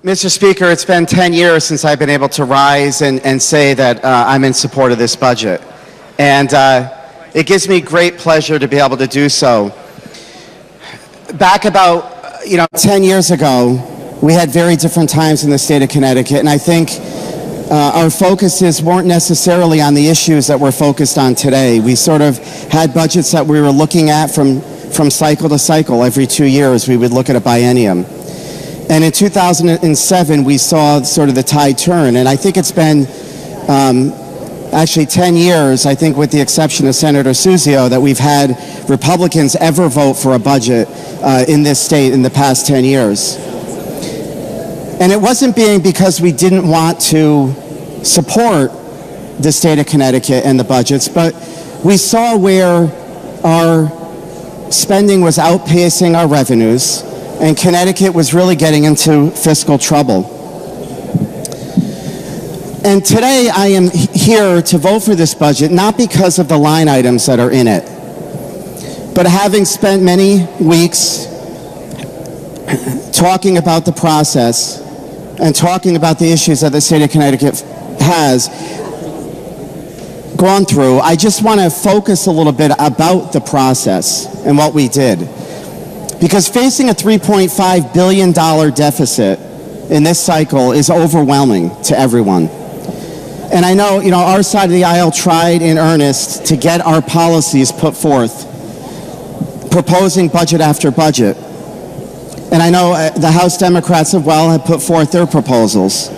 Mr. Speaker, it's been 10 years since I've been able to rise and say that I'm in support of this budget. And it gives me great pleasure to be able to do so. Back about 10 years ago, we had very different times in the state of Connecticut, and I think our focuses weren't necessarily on the issues that we're focused on today. We sort of had budgets that we were looking at from cycle to cycle. Every 2 years, we would look at a biennium. And in 2007, we saw sort of the tide turn. And I think it's been actually 10 years, I think with the exception of Senator Suzio, that we've had Republicans ever vote for a budget in this state in the past 10 years. And it wasn't because we didn't want to support the state of Connecticut and the budgets, but we saw where our spending was outpacing our revenues, and Connecticut was really getting into fiscal trouble. And today I am here to vote for this budget, not because of the line items that are in it, but having spent many weeks talking about the process and talking about the issues that the state of Connecticut has gone through, I just want to focus a little bit about the process and what we did. Because facing a $3.5 billion deficit in this cycle is overwhelming to everyone. And I know, our side of the aisle tried in earnest to get our policies put forth, proposing budget after budget. And I know the House Democrats as well have put forth their proposals.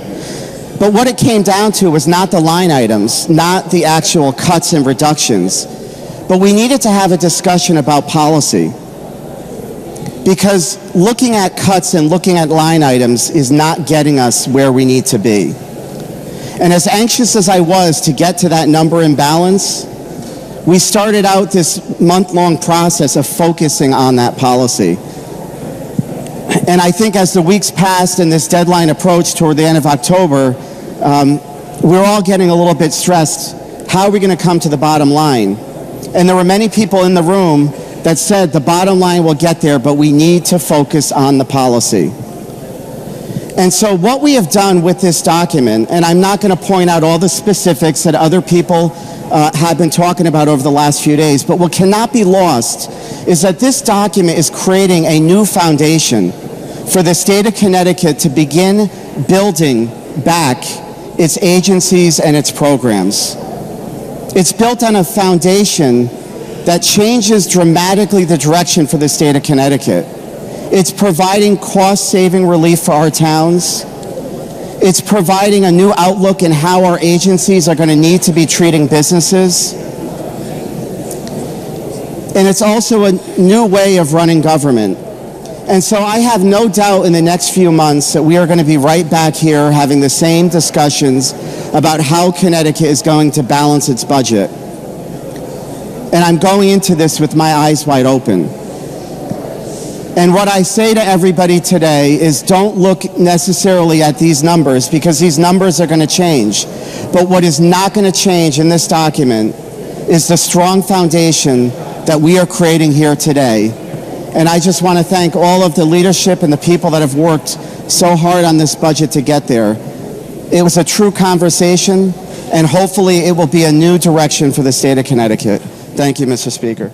But what it came down to was not the line items, not the actual cuts and reductions, but we needed to have a discussion about policy. Because looking at cuts and looking at line items is not getting us where we need to be. And as anxious as I was to get to that number in balance, we started out this month-long process of focusing on that policy. And I think as the weeks passed and this deadline approached toward the end of October, we're all getting a little bit stressed. How are we going to come to the bottom line? And there were many people in the room that said the bottom line will get there, but we need to focus on the policy. And so what we have done with this document, and I'm not going to point out all the specifics that other people have been talking about over the last few days, but what cannot be lost is that this document is creating a new foundation for the state of Connecticut to begin building back its agencies and its programs. It's built on a foundation that changes dramatically the direction for the state of Connecticut. It's providing cost-saving relief for our towns. It's providing a new outlook in how our agencies are going to need to be treating businesses. And it's also a new way of running government. And so I have no doubt in the next few months that we are going to be right back here having the same discussions about how Connecticut is going to balance its budget. And I'm going into this with my eyes wide open. And what I say to everybody today is don't look necessarily at these numbers, because these numbers are going to change. But what is not going to change in this document is the strong foundation that we are creating here today. And I just want to thank all of the leadership and the people that have worked so hard on this budget to get there. It was a true conversation, and hopefully it will be a new direction for the state of Connecticut. Thank you, Mr. Speaker.